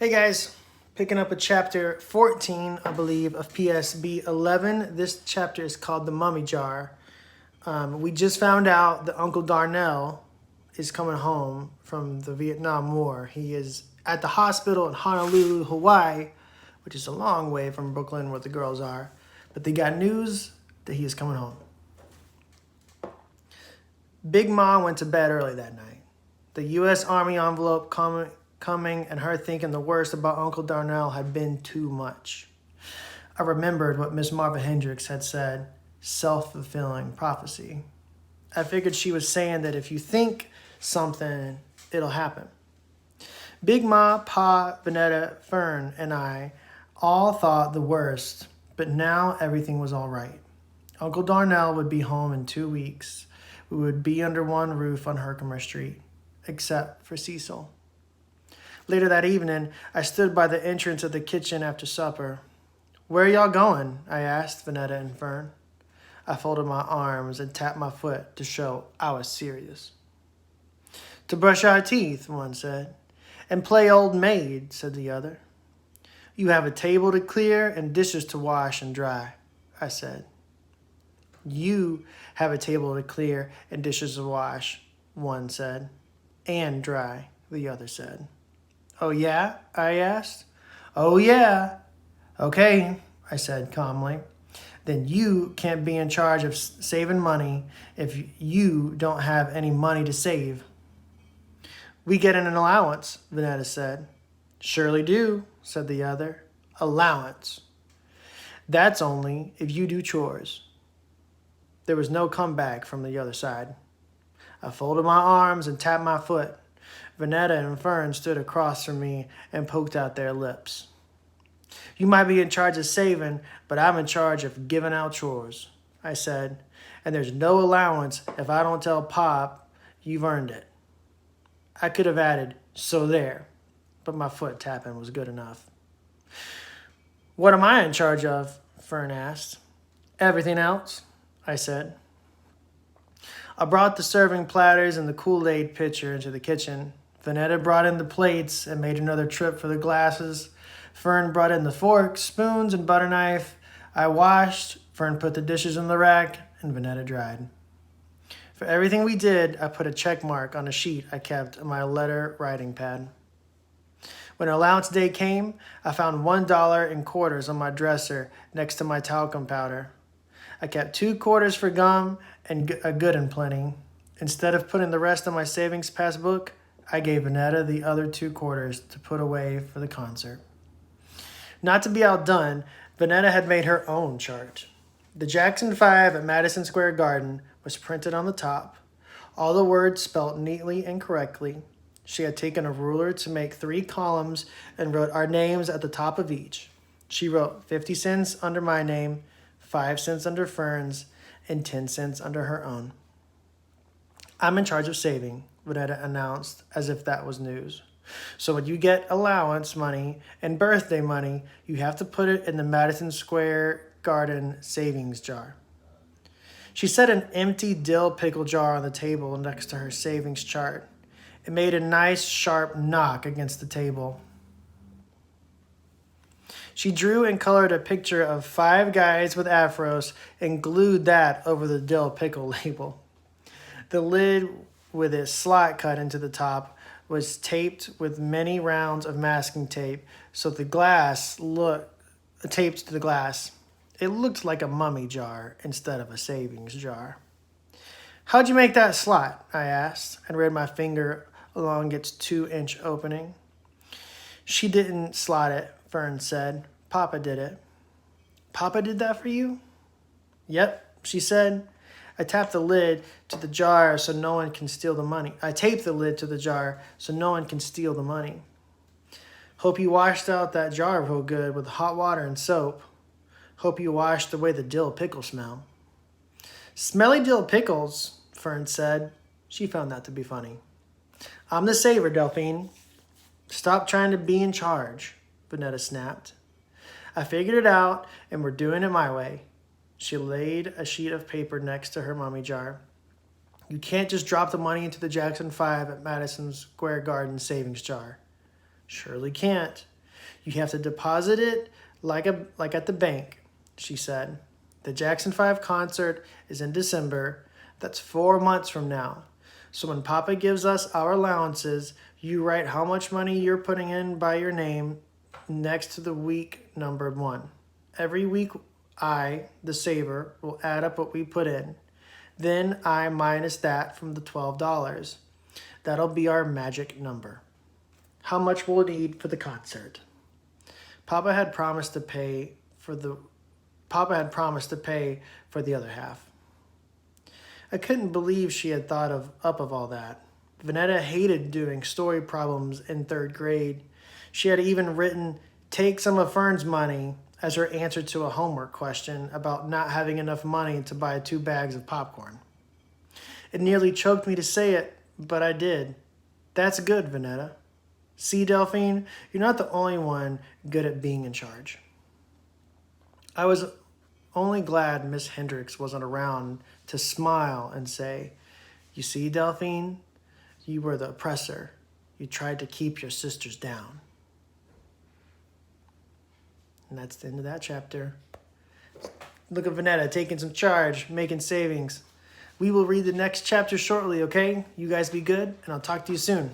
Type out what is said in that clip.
Hey guys, picking up at chapter 14, I believe, of PSB 11. This chapter is called The Mummy Jar. We just found out that Uncle Darnell is coming home from the Vietnam War. He is at the hospital in Honolulu, Hawaii, which is a long way from Brooklyn where the girls are. But they got news that he is coming home. Big Ma went to bed early that night. The U.S. Army envelope coming and her thinking the worst about Uncle Darnell had been too much. I remembered what Miss Marva Hendricks had said, self-fulfilling prophecy. I figured she was saying that if you think something, it'll happen. Big Ma, Pa, Vanetta, Fern, and I all thought the worst, but now everything was all right. Uncle Darnell would be home in 2 weeks. We would be under one roof on Herkimer Street, except for Cecil. Later that evening, I stood by the entrance of the kitchen after supper. "Where are y'all going?" I asked Vanetta and Fern. I folded my arms and tapped my foot to show I was serious. "To brush our teeth," one said. "And play old maid," said the other. "You have a table to clear and dishes to wash and dry," I said. "You have a table to clear and dishes to wash," one said. "And dry," the other said. "Oh, yeah?" I asked. "Oh, yeah." "Okay," I said calmly. "Then you can't be in charge of saving money if you don't have any money to save." "We get an allowance," Vanetta said. "Surely do," said the other. "Allowance. That's only if you do chores." There was no comeback from the other side. I folded my arms and tapped my foot. Vanetta and Fern stood across from me and poked out their lips. "You might be in charge of saving, but I'm in charge of giving out chores," I said. "And there's no allowance if I don't tell Pop you've earned it." I could have added, "so there," but my foot tapping was good enough. "What am I in charge of?" Fern asked. "Everything else," I said. I brought the serving platters and the Kool-Aid pitcher into the kitchen. Vanetta brought in the plates and made another trip for the glasses. Fern brought in the forks, spoons, and butter knife. I washed, Fern put the dishes in the rack, and Vanetta dried. For everything we did, I put a check mark on a sheet I kept on my letter writing pad. When allowance day came, I found $1 in quarters on my dresser next to my talcum powder. I kept 2 quarters for gum and a good and plenty. Instead of putting the rest on my savings passbook, I gave Vanetta the other 2 quarters to put away for the concert. Not to be outdone, Vanetta had made her own chart. The Jackson 5 at Madison Square Garden was printed on the top, all the words spelt neatly and correctly. She had taken a ruler to make 3 columns and wrote our names at the top of each. She wrote 50 cents under my name, 5 cents under Fern's, and 10 cents under her own. "I'm in charge of saving," Vanetta announced, as if that was news. "So when you get allowance money and birthday money, you have to put it in the Madison Square Garden savings jar." She set an empty dill pickle jar on the table next to her savings chart. It made a nice sharp knock against the table. She drew and colored a picture of 5 guys with afros and glued that over the dill pickle label. The lid, with its slot cut into the top, was taped with many rounds of masking tape, so the glass taped to the glass. It looked like a mummy jar instead of a savings jar. "How'd you make that slot?" I asked, and ran my finger along its 2-inch opening. "She didn't slot it," Fern said. "Papa did it." "Papa did that for you?" "Yep," she said. I taped the lid to the jar so no one can steal the money. "Hope you washed out that jar real good with hot water and soap. Hope you washed away the dill pickle smell." "Smelly dill pickles," Fern said. She found that to be funny. "I'm the saver, Delphine." "Stop trying to be in charge," Vanetta snapped. "I figured it out, and we're doing it my way." She laid a sheet of paper next to her mummy jar. "You can't just drop the money into the Jackson 5 at Madison Square Garden savings jar." "Surely can't," You have to deposit it like at the bank, she said. The Jackson 5 concert is in December. That's 4 months from now. So when Papa gives us our allowances, you write how much money you're putting in by your name next to the week numbered 1. Every week, I, the saver, will add up what we put in. Then I minus that from the $12. That'll be our magic number. How much we'll need for the concert. Papa had promised to pay for the other half. I couldn't believe she had thought of all that. Vanetta hated doing story problems in 3rd grade. She had even written, "Take some of Fern's money," as her answer to a homework question about not having enough money to buy 2 bags of popcorn. It nearly choked me to say it, but I did. That's good, Vanetta. See, Delphine, you're not the only one good at being in charge. I was only glad Miss Hendricks wasn't around to smile and say, "You see, Delphine, you were the oppressor. You tried to keep your sisters down." And that's the end of that chapter. Look at Vanetta taking some charge, making savings. We will read the next chapter shortly, okay? You guys be good, and I'll talk to you soon.